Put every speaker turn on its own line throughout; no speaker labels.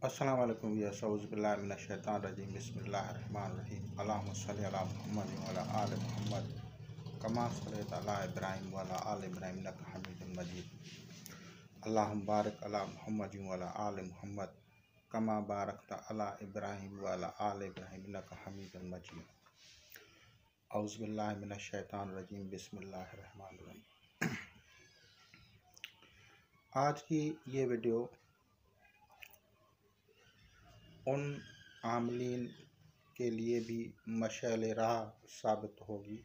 अस्सलाम वालेकुम या सऊज़ुबिल्लाहि मिनश शैतानिर रजीम बिस्मिल्लाहिर रहमानिर रहीम अल्लाहुम्मा सल्लि अला मुहम्मद व अला आलि मुहम्मद कमा सल्लैता अला इब्राहीम व अला आलि इब्राहीम इन्नका हमीदुम मजीद अल्लाहुम्मा बारिक अला मुहम्मद व अला आलि मुहम्मद कमा बारकता अला इब्राहीम व अला आलि इब्राहीम इन्नका हमीदुम मजीद औज़ु बिल्लाहि मिनश शैतानिर रजीम बिस्मिल्लाहिर रहमानिर रहीम। आज की ये वीडियो उन आमलीन के लिए भी मशाल राह साबित होगी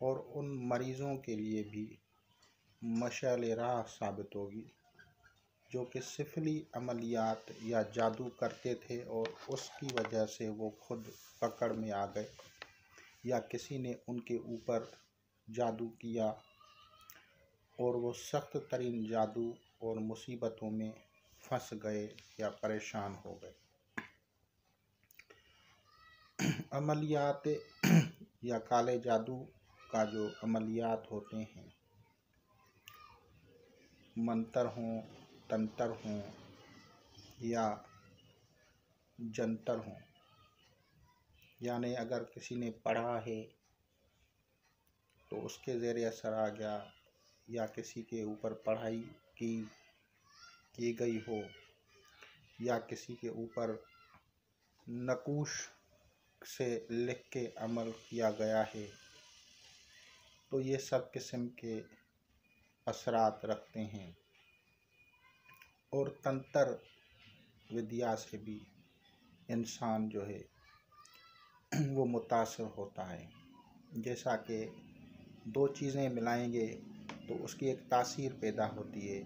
और उन मरीज़ों के लिए भी मशाल राह साबित होगी जो कि सिफली अमलियात या जादू करते थे और उसकी वजह से वो खुद पकड़ में आ गए या किसी ने उनके ऊपर जादू किया और वो सख्त तरीन जादू और मुसीबतों में फंस गए या परेशान हो गए। अमलियात या काले जादू का जो अमलियात होते हैं, मंतर हों, तंत्र हों या जंतर हों, यानी अगर किसी ने पढ़ा है तो उसके ज़ेरे असर आ गया या किसी के ऊपर पढ़ाई की गई हो या किसी के ऊपर नकूश से लिख के अमल किया गया है, तो ये सब किस्म के असरात रखते हैं। और तंत्र विद्या से भी इंसान जो है वो मुतासर होता है। जैसा कि दो चीज़ें मिलाएंगे तो उसकी एक तासीर पैदा होती है।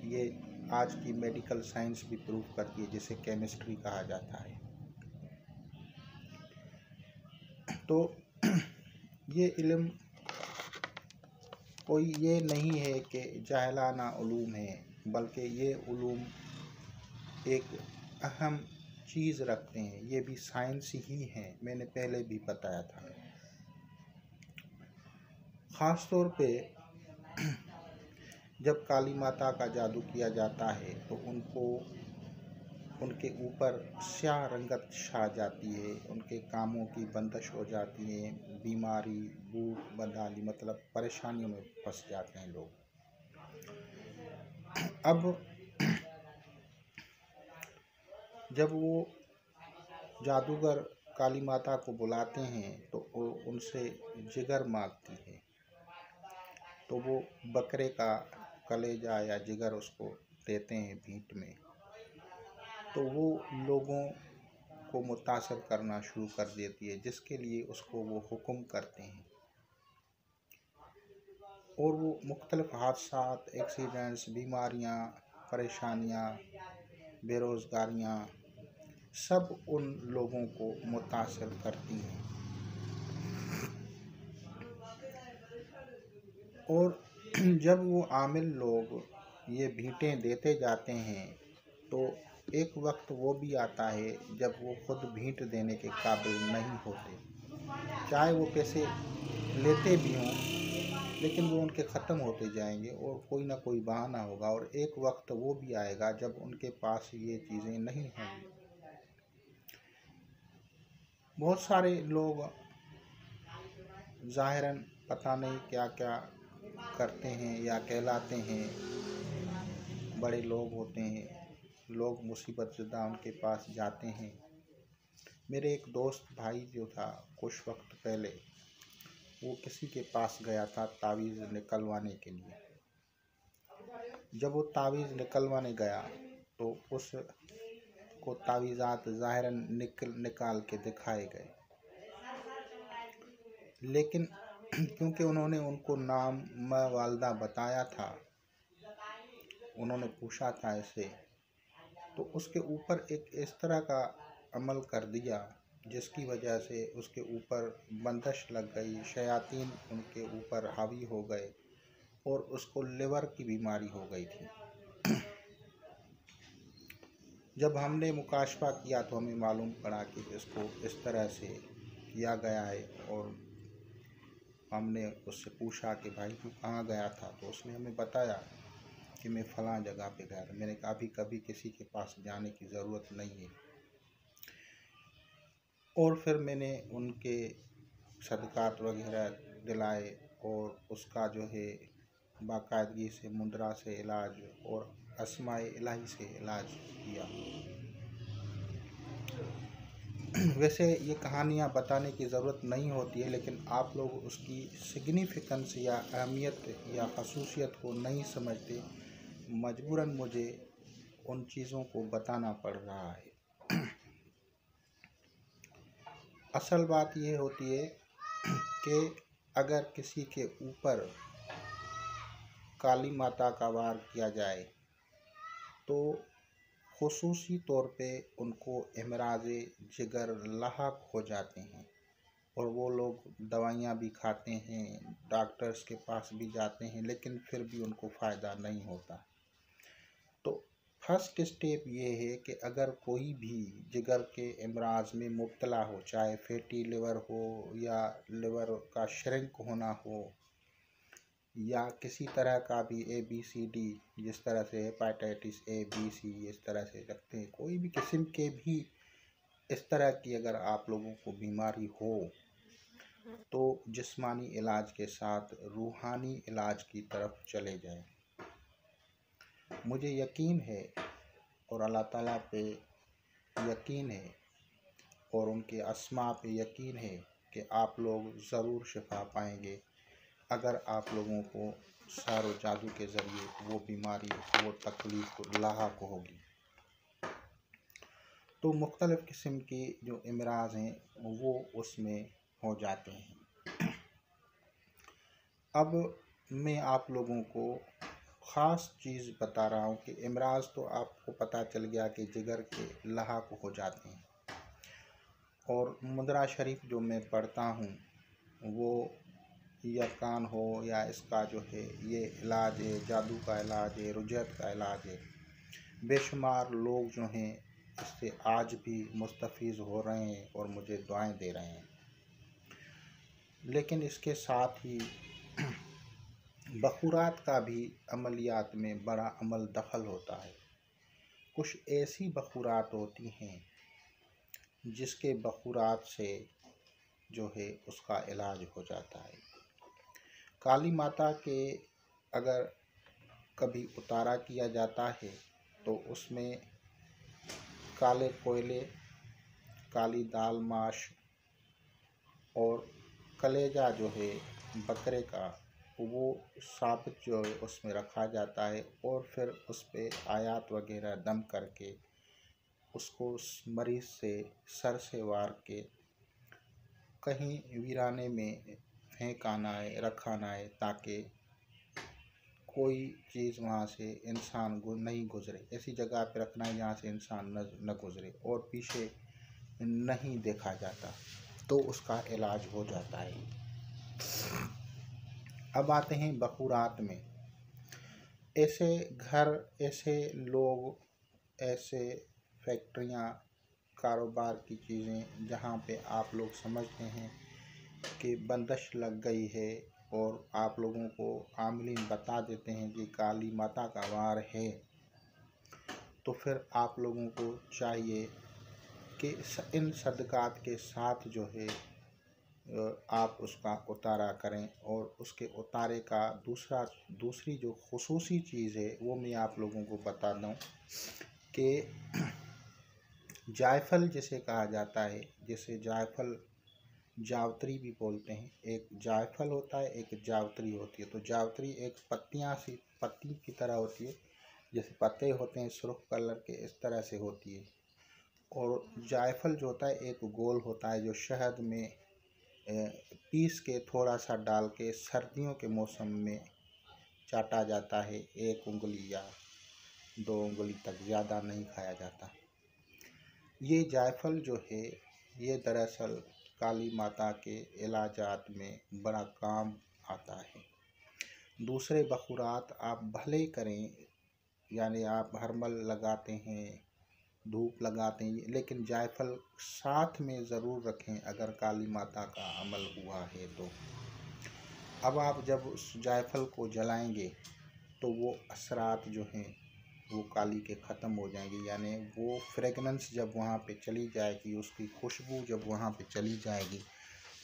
ये आज की मेडिकल साइंस भी प्रूव करती है, जिसे केमिस्ट्री कहा जाता है। तो ये इल्म कोई ये नहीं है कि जाहिलाना उलूम है, बल्कि ये उलूम एक अहम चीज़ रखते हैं। ये भी साइंस ही है, मैंने पहले भी बताया था। ख़ास तौर पे जब काली माता का जादू किया जाता है तो उनके ऊपर स्याह रंगत छा जाती है, उनके कामों की बंदिश हो जाती है, बीमारी, भूख, बदहाली, मतलब परेशानियों में फंस जाते हैं लोग। अब जब वो जादूगर काली माता को बुलाते हैं तो वो उनसे जिगर मांगती है, तो वो बकरे का कलेजा या जिगर उसको देते हैं भीख में। तो वो लोगों को मुतासर करना शुरू कर देती है, जिसके लिए उसको वो हुक्म करते हैं। और वो मुख्तलिफ हादसात, एक्सीडेंट्स, बीमारियां, परेशानियां, बेरोज़गारियां सब उन लोगों को मुतासर करती हैं। और जब वो आमिल लोग ये भीटें देते जाते हैं तो एक वक्त वो भी आता है जब वो खुद भीट देने के काबिल नहीं होते। चाहे वो पैसे लेते भी हों, लेकिन वो उनके ख़त्म होते जाएंगे और कोई ना कोई बहाना होगा। और एक वक्त वो भी आएगा जब उनके पास ये चीज़ें नहीं होंगी। बहुत सारे लोग ज़ाहिरन पता नहीं क्या क्या करते हैं या कहलाते हैं, बड़े लोग होते हैं, लोग मुसीबत ज़दा उनके पास जाते हैं। मेरे एक दोस्त भाई जो था, कुछ वक्त पहले वो किसी के पास गया था तावीज़ निकलवाने के लिए। जब वो तावीज़ निकलवाने गया तो उसको तावीज़ात ज़ाहिरन निकाल के दिखाए गए, लेकिन क्योंकि उन्होंने उनको नाम वालदा बताया था, उन्होंने पूछा था ऐसे, तो उसके ऊपर एक इस तरह का अमल कर दिया जिसकी वजह से उसके ऊपर बंदिश लग गई, शयातीन उनके ऊपर हावी हो गए और उसको लिवर की बीमारी हो गई थी। जब हमने मुकाशफा किया तो हमें मालूम पड़ा कि इसको इस तरह से किया गया है। और हमने उससे पूछा कि भाई तू कहाँ गया था, तो उसने हमें बताया कि मैं फ़लाँ जगह पे गया था। मैंने कहा अभी कभी किसी के पास जाने की ज़रूरत नहीं है। और फिर मैंने उनके सदक़ात वगैरह दिलाए और उसका जो है बाकायदगी से मुद्रा से इलाज और अस्माए इलाही से इलाज किया। वैसे ये कहानियाँ बताने की ज़रूरत नहीं होती है, लेकिन आप लोग उसकी सिग्निफिकेंस या अहमियत या ख़ुसूसियत को नहीं समझते, मजबूरन मुझे उन चीज़ों को बताना पड़ रहा है। असल बात ये होती है कि अगर किसी के ऊपर काली माता का वार किया जाए तो खुसूसी तौर पे उनको इमराज़ जिगर लाहक हो जाते हैं और वो लोग दवाइयाँ भी खाते हैं, डॉक्टर्स के पास भी जाते हैं, लेकिन फिर भी उनको फ़ायदा नहीं होता। तो फर्स्ट स्टेप ये है कि अगर कोई भी जिगर के इमराज़ में मुब्तला हो, चाहे फैटी लिवर हो या लिवर का श्रिंक होना हो या किसी तरह का भी ABCD, जिस तरह से हेपाटाइटिस A B C इस तरह से रखते हैं, कोई भी किस्म के भी इस तरह की अगर आप लोगों को बीमारी हो तो जिस्मानी इलाज के साथ रूहानी इलाज की तरफ चले जाएं। मुझे यकीन है और अल्लाह ताला पे यकीन है और उनके अस्मा पे यकीन है कि आप लोग ज़रूर शिफा पाएंगे अगर आप लोगों को सारो जादू के ज़रिए वो बीमारी, वो तकलीफ़ लाहक होगी। तो मुख्तलिफ़ किस्म की जो इमराज़ हैं वो उसमें हो जाते हैं। अब मैं आप लोगों को ख़ास चीज़ बता रहा हूँ कि इमराज़ तो आपको पता चल गया कि जिगर के लाहक हो जाते हैं, और मुद्रा शरीफ जो मैं पढ़ता हूँ वो यकान हो या इसका जो है ये इलाज है, जादू का इलाज है, रुजयत का इलाज है। बेशुमार लोग जो हैं इससे आज भी मुस्तफ़ीज़ हो रहे हैं और मुझे दुआएं दे रहे हैं। लेकिन इसके साथ ही बखूरात का भी अमलियात में बड़ा अमल दखल होता है। कुछ ऐसी बखूरात होती हैं जिसके बखूरात से जो है उसका इलाज हो जाता है। काली माता के अगर कभी उतारा किया जाता है तो उसमें काले कोयले, काली दाल माश और कलेजा जो है बकरे का वो साबित जो है उसमें रखा जाता है और फिर उस पर आयात वगैरह दम करके उसको उस मरीज़ से सर से वार के कहीं वीराने में फेंक आना है, रखा ना है, ताकि कोई चीज़ वहाँ से इंसान नहीं गुज़रे। ऐसी जगह पे रखना है जहाँ से इंसान न गुज़रे और पीछे नहीं देखा जाता, तो उसका इलाज हो जाता है। अब आते हैं बखूरात में। ऐसे घर, ऐसे लोग, ऐसे फैक्ट्रियाँ, कारोबार की चीज़ें जहाँ पे आप लोग समझते हैं कि बंदिश लग गई है और आप लोगों को आमलीन बता देते हैं कि काली माता का वार है, तो फिर आप लोगों को चाहिए कि इन सदक़ात के साथ जो है आप उसका उतारा करें। और उसके उतारे का दूसरी जो खुसूसी चीज़ है वो मैं आप लोगों को बता दूं कि जायफल जिसे कहा जाता है, जिसे जायफल जावत्री भी बोलते हैं। एक जायफल होता है, एक जावत्री होती है। तो जावत्री एक पत्ती की तरह होती है, जैसे पत्ते होते हैं सुर्ख कलर के, इस तरह से होती है। और जायफल जो होता है एक गोल होता है, जो शहद में पीस के थोड़ा सा डाल के सर्दियों के मौसम में चाटा जाता है। 1 उंगली या 2 उंगली तक, ज़्यादा नहीं खाया जाता। ये जायफल जो है ये दरअसल काली माता के इलाजात में बड़ा काम आता है। दूसरे बखूरात आप भले करें, यानी आप हरमल लगाते हैं, धूप लगाते हैं, लेकिन जायफल साथ में ज़रूर रखें अगर काली माता का अमल हुआ है तो। अब आप जब उस जायफल को जलाएंगे तो वो असरात जो हैं वो काली के ख़त्म हो जाएंगे। यानी वो फ्रेगनेंस जब वहाँ पे चली जाएगी, उसकी खुशबू जब वहाँ पे चली जाएगी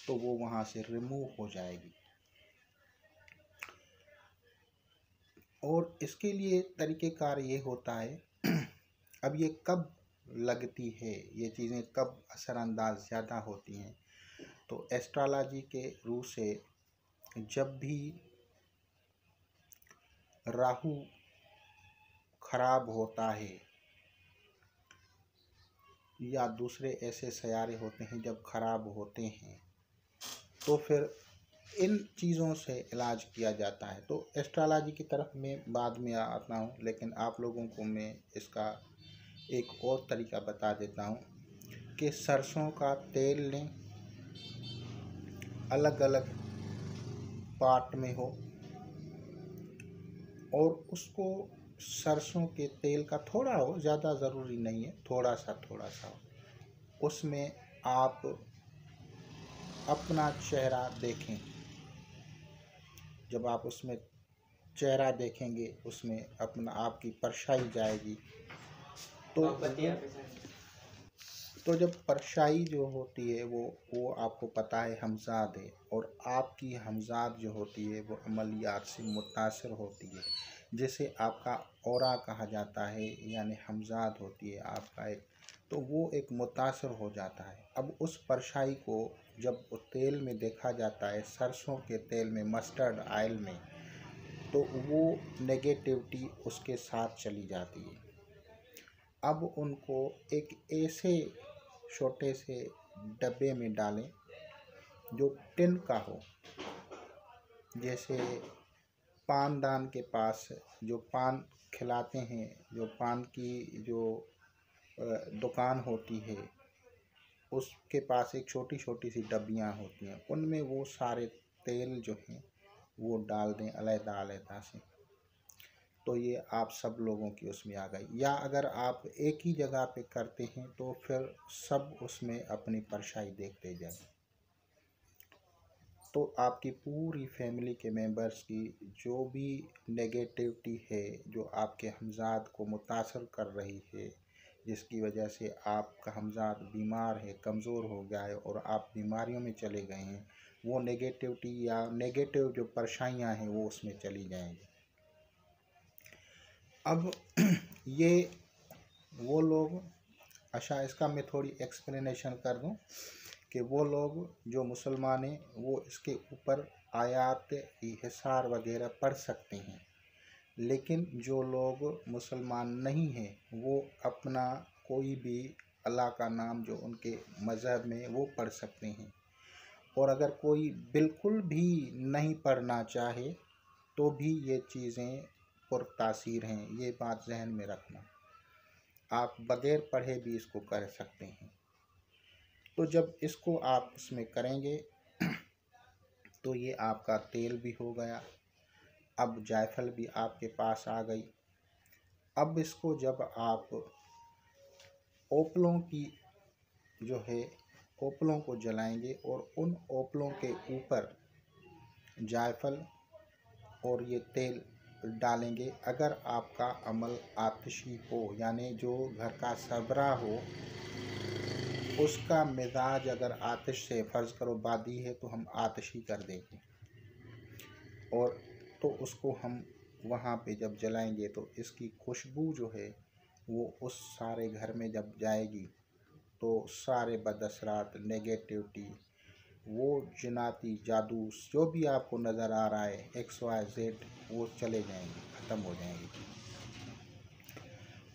तो वो वहाँ से रिमूव हो जाएगी। और इसके लिए तरीक़ेकार ये होता है अब ये कब लगती है, ये चीज़ें कब असरअंदाज ज़्यादा होती हैं, तो एस्ट्रोलॉजी के रूह से जब भी राहु खराब होता है या दूसरे ऐसे सयारे होते हैं जब खराब होते हैं, तो फिर इन चीज़ों से इलाज किया जाता है। तो एस्ट्रोलॉजी की तरफ मैं बाद में आता हूँ, लेकिन आप लोगों को मैं इसका एक और तरीका बता देता हूँ कि सरसों का तेल लें, अलग अलग पार्ट में हो, और उसको सरसों के तेल का थोड़ा हो, ज़्यादा ज़रूरी नहीं है, थोड़ा सा हो, उसमें आप अपना चेहरा देखें। जब आप उसमें चेहरा देखेंगे, उसमें अपना आपकी परछाई जाएगी, तो जब परछाई जो होती है वो आपको पता है हमजाद है, और आपकी हमजाद जो होती है वो अमलियात से मुतासर होती है, जिसे आपका औरा कहा जाता है, यानी हमजाद होती है आपका एक, तो वो एक मुतासर हो जाता है। अब उस परछाई को जब तेल में देखा जाता है, सरसों के तेल में, मस्टर्ड ऑयल में, तो वो नेगेटिविटी उसके साथ चली जाती है। अब उनको एक ऐसे छोटे से डब्बे में डालें जो टिन का हो, जैसे पानदान के पास जो पान खिलाते हैं, जो पान की जो दुकान होती है, उसके पास एक छोटी छोटी सी डब्बियाँ होती हैं, उनमें वो सारे तेल जो हैं वो डाल दें अलग-अलग से। तो ये आप सब लोगों की उसमें आ गई। या अगर आप एक ही जगह पे करते हैं तो फिर सब उसमें अपनी परछाई देखते जाएं, तो आपकी पूरी फैमिली के मेंबर्स की जो भी नेगेटिविटी है, जो आपके हमजाद को मुतासर कर रही है, जिसकी वजह से आपका हमजाद बीमार है, कमज़ोर हो गया है और आप बीमारियों में चले गए हैं, वो नेगेटिविटी या नेगेटिव जो परछाइयाँ हैं वो उसमें चली जाएंगी। अब ये वो लोग, अच्छा इसका मैं थोड़ी एक्सप्लेनेशन कर दूं कि वो लोग जो मुसलमान हैं वो इसके ऊपर आयात हिसार वगैरह पढ़ सकते हैं, लेकिन जो लोग मुसलमान नहीं हैं वो अपना कोई भी अल्लाह का नाम जो उनके मज़हब में वो पढ़ सकते हैं। और अगर कोई बिल्कुल भी नहीं पढ़ना चाहे तो भी ये चीज़ें पुरतासीर हैं, ये बात जहन में रखना। आप बग़ैर पढ़े भी इसको कर सकते हैं। तो जब इसको आप इसमें करेंगे तो ये आपका तेल भी हो गया। अब जायफल भी आपके पास आ गई। अब इसको जब आप ओपलों की जो है ओपलों को जलाएंगे और उन ओपलों के ऊपर जायफल और ये तेल डालेंगे, अगर आपका अमल आतिशी हो, यानी जो घर का सरबराह हो उसका मिजाज अगर आतिश से, फ़र्ज़ करो बादी है तो हम आतिशी कर देंगे, और तो उसको हम वहाँ पे जब जलाएंगे तो इसकी खुशबू जो है वो उस सारे घर में जब जाएगी तो सारे बदअसरात, नेगेटिविटी, वो जिनाती जादू जो भी आपको नज़र आ रहा है XYZ, वो चले जाएंगे, ख़त्म हो जाएंगे।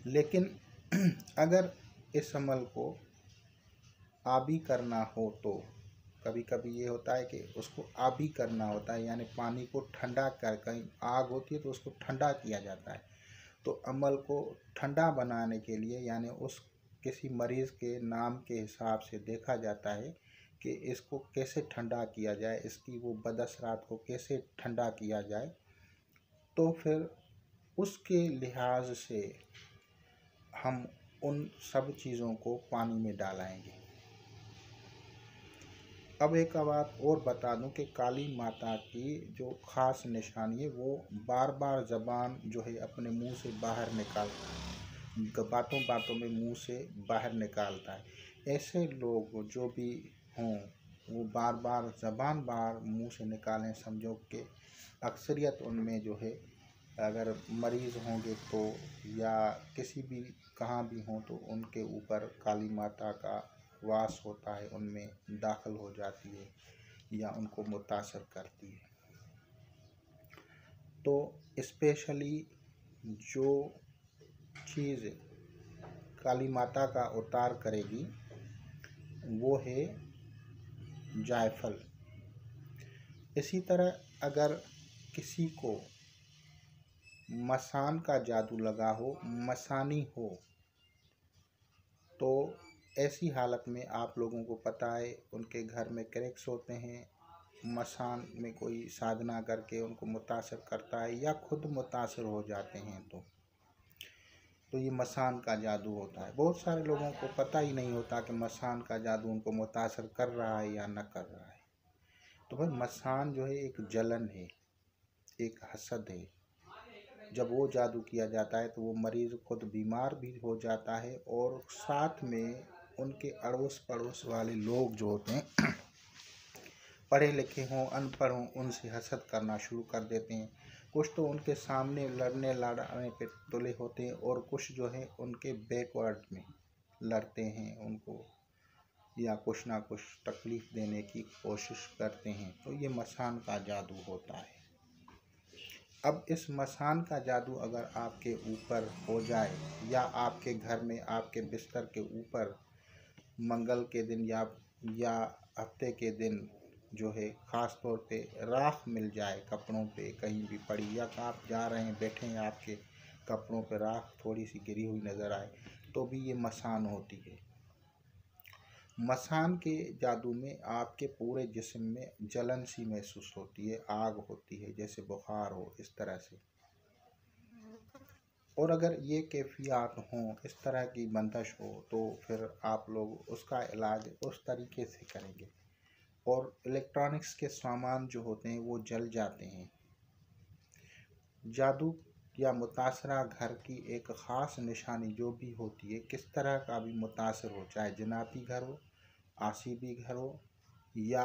लेकिन अगर इस अमल को आबी करना हो तो कभी कभी ये होता है कि उसको आबी करना होता है, यानी पानी को ठंडा कर, कहीं आग होती है तो उसको ठंडा किया जाता है। तो अमल को ठंडा बनाने के लिए, यानी उस किसी मरीज़ के नाम के हिसाब से देखा जाता है कि इसको कैसे ठंडा किया जाए, इसकी वो बदअसरात को कैसे ठंडा किया जाए, तो फिर उसके लिहाज से हम उन सब चीज़ों को पानी में डालेंगे। अब एक बात और बता दूं कि काली माता की जो खास निशानी है, वो बार बार जबान जो है अपने मुंह से बाहर निकालता है, बातों बातों में मुंह से बाहर निकालता है। ऐसे लोग जो भी हों वो बार बार जबान बाहर मुंह से निकालें, समझो कि अक्सरियत उनमें जो है, अगर मरीज़ होंगे तो या किसी भी कहाँ भी हों तो उनके ऊपर काली माता का वास होता है, उनमें दाखिल हो जाती है या उनको मुतासर करती है। तो स्पेशली जो चीज़ काली माता का उतार करेगी वो है जायफल। इसी तरह अगर किसी को मसान का जादू लगा हो, मसानी हो, तो ऐसी हालत में आप लोगों को पता है उनके घर में क्रैक्स होते हैं, मसान में कोई साधना करके उनको मुतासर करता है या खुद मुतासर हो जाते हैं, तो ये मसान का जादू होता है। बहुत सारे लोगों को पता ही नहीं होता कि मसान का जादू उनको मुतासर कर रहा है या न कर रहा है। तो भाई मसान जो है एक जलन है, एक हसद है। जब वो जादू किया जाता है तो वो मरीज़ खुद बीमार भी हो जाता है और साथ में उनके अड़ोस पड़ोस वाले लोग जो होते हैं पढ़े लिखे हों अनपढ़ हों, उनसे हसद करना शुरू कर देते हैं। कुछ तो उनके सामने लड़ने लड़ाने पे तुले होते हैं और कुछ जो है उनके बैकवर्ड में लड़ते हैं उनको, या कुछ ना कुछ तकलीफ़ देने की कोशिश करते हैं। तो ये मसान का जादू होता है। अब इस मसान का जादू अगर आपके ऊपर हो जाए या आपके घर में आपके बिस्तर के ऊपर मंगल के दिन या हफ्ते के दिन जो है ख़ास तौर पे राख मिल जाए कपड़ों पे कहीं भी पड़ी, या आप जा रहे हैं बैठे हैं आपके कपड़ों पे राख थोड़ी सी गिरी हुई नज़र आए, तो भी ये मसान होती है। मसान के जादू में आपके पूरे जिस्म में जलन सी महसूस होती है, आग होती है, जैसे बुखार हो, इस तरह से। और अगर ये कैफियत हों, इस तरह की बंदिश हो, तो फिर आप लोग उसका इलाज उस तरीके से करेंगे। और इलेक्ट्रॉनिक्स के सामान जो होते हैं वो जल जाते हैं। जादू या मुतासरा घर की एक ख़ास निशानी जो भी होती है, किस तरह का भी मुतासर हो, चाहे जन्नती घर हो, आसिबी घर हो, या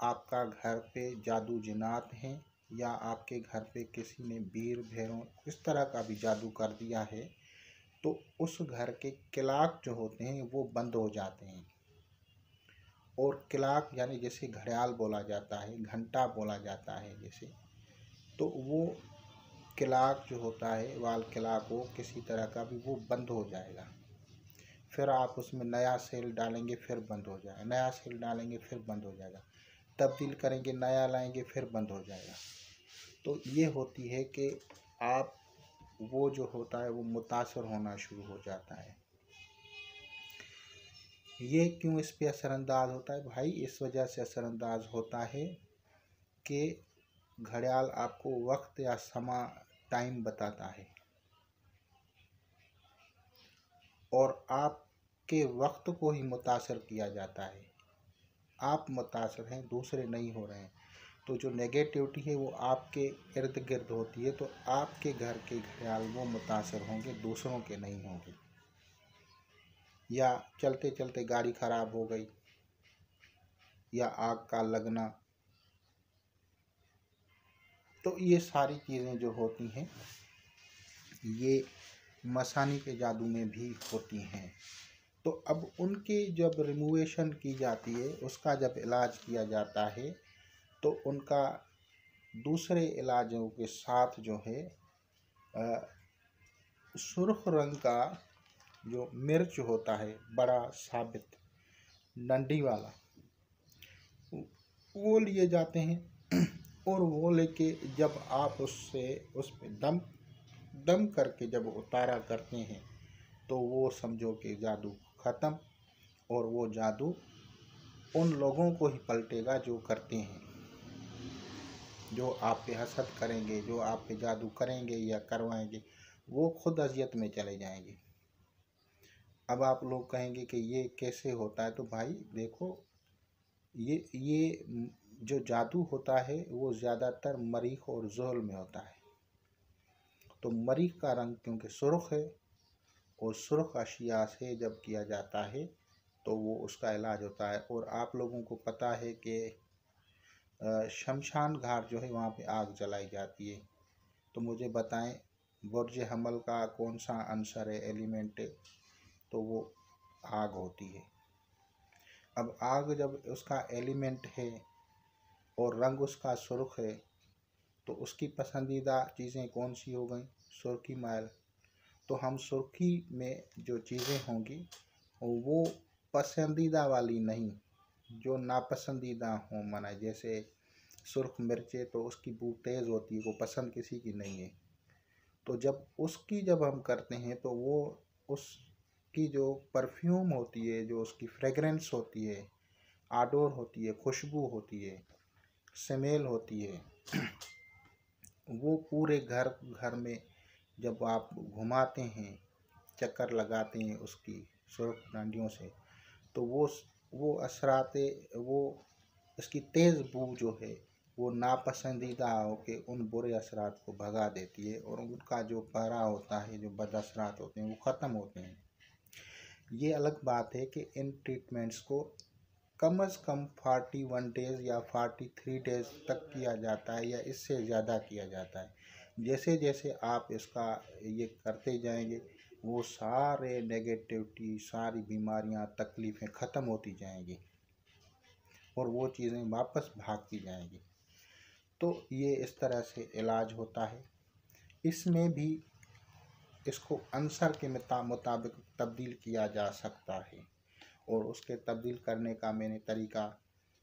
आपका घर पे जादू जिन्नात हैं, या आपके घर पे किसी ने वीर भैरों इस तरह का भी जादू कर दिया है, तो उस घर के क्लॉक जो होते हैं वो बंद हो जाते हैं। और क्लॉक यानी जैसे घड़ियाल बोला जाता है, घंटा बोला जाता है जैसे, तो वो क्लॉक जो होता है वाल क्लॉक हो किसी तरह का भी वो बंद हो जाएगा। फिर आप उसमें नया सेल डालेंगे फिर बंद हो जाएगा, नया सेल डालेंगे फिर बंद हो जाएगा, तब्दील करेंगे नया लाएंगे फिर बंद हो जाएगा। तो ये होती है कि आप वो जो होता है वो मुतासर होना शुरू हो जाता है। ये क्यों इस पे असरअंदाज होता है भाई? इस वजह से असरअंदाज होता है कि घड़ियाल आपको वक्त या समा टाइम बताता है और आपके वक्त को ही मुतासर किया जाता है। आप मुतासर हैं, दूसरे नहीं हो रहे हैं। तो जो नेगेटिविटी है वो आपके इर्द गिर्द होती है, तो आपके घर के घड़ियाल वो मुतासर होंगे, दूसरों के नहीं होंगे। या चलते चलते गाड़ी खराब हो गई या आग का लगना, तो ये सारी चीज़ें जो होती हैं ये मसानी के जादू में भी होती हैं। तो अब उनकी जब रिमूवेशन की जाती है, उसका जब इलाज किया जाता है, तो उनका दूसरे इलाजों के साथ जो है सुर्ख रंग का जो मिर्च होता है, बड़ा साबित डंडी वाला, वो लिए जाते हैं। और वो लेके जब आप उससे उस पे दम करके जब उतारा करते हैं, तो वो समझो कि जादू ख़त्म। और वो जादू उन लोगों को ही पलटेगा जो करते हैं, जो आप पे हसद करेंगे, जो आप पे जादू करेंगे या करवाएंगे, वो खुद अज़ियत में चले जाएंगे। अब आप लोग कहेंगे कि ये कैसे होता है? तो भाई देखो, ये जो जादू होता है वो ज़्यादातर मरीख और ज़ोल में होता है। तो मरीख का रंग क्योंकि सुर्ख है और सुर्ख अशिया से जब किया जाता है तो वो उसका इलाज होता है। और आप लोगों को पता है कि शमशान घाट जो है वहाँ पे आग जलाई जाती है। तो मुझे बताएं बुर्ज हमल का कौन सा आंसर है, एलिमेंट है? तो वो आग होती है। अब आग जब उसका एलिमेंट है और रंग उसका सुर्ख है तो उसकी पसंदीदा चीज़ें कौन सी हो गई? सुर्खी मैल। तो हम सुर्खी में जो चीज़ें होंगी वो पसंदीदा वाली नहीं, जो नापसंदीदा हों। माना जैसे सुर्ख मिर्चें, तो उसकी बू तेज़ होती है, वो पसंद किसी की नहीं है। तो जब हम करते हैं तो वो उसकी जो परफ्यूम होती है, जो उसकी फ्रेगरेंस होती है, आडोर होती है, खुशबू होती है, स्मेल होती है, वो पूरे घर घर में जब आप घुमाते हैं, चक्कर लगाते हैं उसकी सुर्ख डांडियों से, तो वो असराते, वो उसकी तेज़ बू जो है वो नापसंदीदा होके उन बुरे असरात को भगा देती है और उनका जो पहरा होता है, जो बद असरात होते हैं वो ख़त्म होते हैं। ये अलग बात है कि इन ट्रीटमेंट्स को कम से कम 41 डेज़ या 43 डेज़ तक किया जाता है या इससे ज़्यादा किया जाता है। जैसे जैसे आप इसका ये करते जाएंगे वो सारे नेगेटिविटी, सारी बीमारियां, तकलीफ़ें ख़त्म होती जाएंगी और वो चीज़ें वापस भागती जाएंगी। तो ये इस तरह से इलाज होता है। इसमें भी इसको आंसर के मुताबिक तब्दील किया जा सकता है और उसके तब्दील करने का मैंने तरीका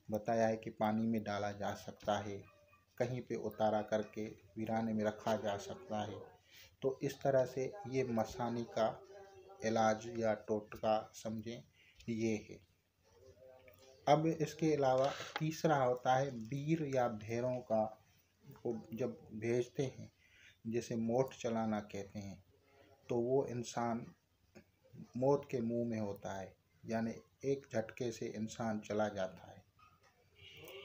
बताया है कि पानी में डाला जा सकता है, कहीं पे उतारा करके वीराने में रखा जा सकता है। तो इस तरह से ये मसानी का इलाज या टोटका समझें ये है। अब इसके अलावा तीसरा होता है बीर या भेड़ों का को जब भेजते हैं, जैसे मोट चलाना कहते हैं, तो वो इंसान मौत के मुंह में होता है, यानी एक झटके से इंसान चला जाता है,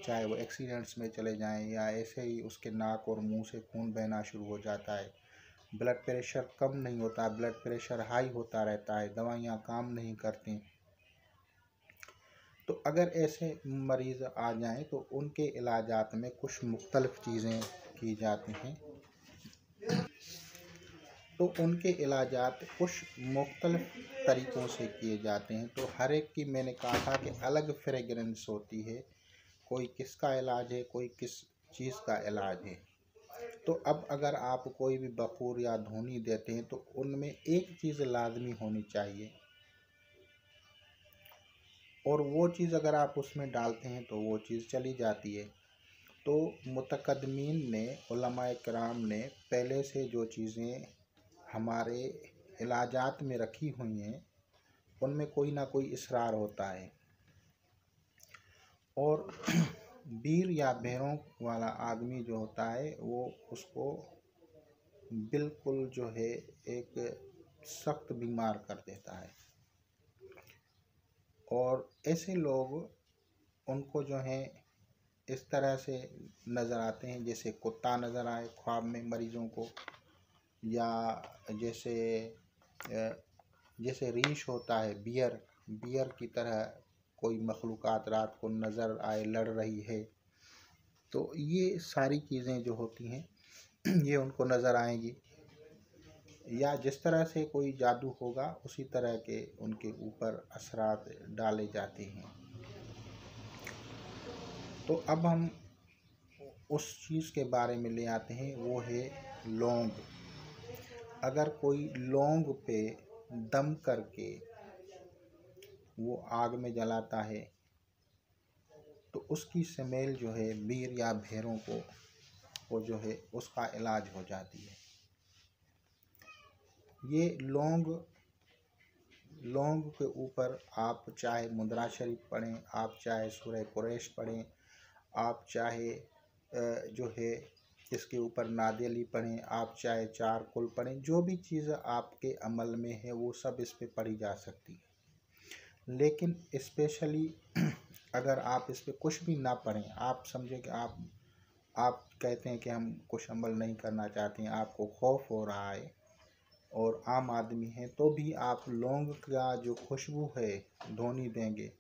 चाहे वो एक्सीडेंट्स में चले जाएं या ऐसे ही उसके नाक और मुंह से खून बहना शुरू हो जाता है, ब्लड प्रेशर कम नहीं होता, ब्लड प्रेशर हाई होता रहता है, दवाइयाँ काम नहीं करती। तो अगर ऐसे मरीज़ आ जाएं तो उनके इलाजात में कुछ मुख्तलिफ़ चीज़ें की जाती हैं। तो उनके इलाजात कुछ मुख्तलिफ़ तरीक़ों से किए जाते हैं। तो हर एक की मैंने कहा था कि अलग फ्रेगरेंस होती है, कोई किसका इलाज है, कोई किस चीज़ का इलाज है। तो अब अगर आप कोई भी बखूर या धूनी देते हैं तो उनमें एक चीज़ लाजमी होनी चाहिए, और वो चीज़ अगर आप उसमें डालते हैं तो वो चीज़ चली जाती है। तो मुतक़द्दमीन ने, उलमाए किराम ने पहले से जो चीज़ें हमारे इलाजात में रखी हुई हैं उनमें कोई ना कोई इसरार होता है। और बीर या भेड़ों वाला आदमी जो होता है वो उसको बिल्कुल जो है एक सख्त बीमार कर देता है। और ऐसे लोग उनको जो है इस तरह से नज़र आते हैं जैसे कुत्ता नज़र आए ख्वाब में मरीज़ों को, या जैसे रीछ होता है, बियर की तरह कोई मखलूक़ात रात को नज़र आए लड़ रही है। तो ये सारी चीज़ें जो होती हैं ये उनको नज़र आएंगी, या जिस तरह से कोई जादू होगा उसी तरह के उनके ऊपर असरात डाले जाते हैं। तो अब हम उस चीज़ के बारे में ले आते हैं, वो है लौंग। अगर कोई लौंग पे दम करके वो आग में जलाता है तो उसकी स्मेल जो है बीर या भेड़ों को वो जो है उसका इलाज हो जाती है। ये लौंग के ऊपर आप चाहे मुद्रा शरीफ पढ़ें, आप चाहे सूरह कुरैश पढ़ें, आप चाहे जो है इसके ऊपर नादियली पढ़ें, आप चाहे चार कुल पढ़ें, जो भी चीज़ आपके अमल में है वो सब इस पे पढ़ी जा सकती है। लेकिन स्पेशली अगर आप इस पे कुछ भी ना पढ़ें, आप समझें कि आप कहते हैं कि हम कुछ अमल नहीं करना चाहते हैं, आपको खौफ हो रहा है और आम आदमी है, तो भी आप लौंग का जो खुशबू है धोनी देंगे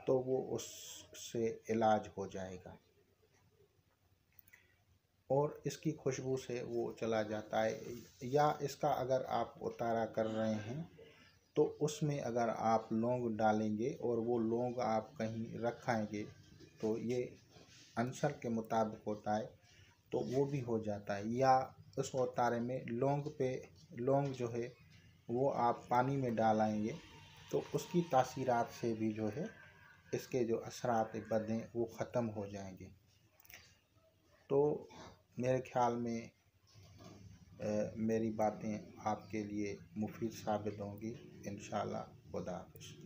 तो वो उससे इलाज हो जाएगा और इसकी खुशबू से वो चला जाता है। या इसका अगर आप उतारा कर रहे हैं तो उसमें अगर आप लौंग डालेंगे और वो लौंग आप कहीं रखाएंगे तो ये आंसर के मुताबिक होता है तो वो भी हो जाता है। या उस उतारे में लौंग जो है वो आप पानी में डालेंगे तो उसकी तासीरात से भी जो है इसके जो असरात बद हैं वो ख़त्म हो जाएंगे। तो मेरे ख्याल में मेरी बातें आपके लिए मुफीद साबित होंगी इंशाअल्लाह। खुदा हाफ़िज़।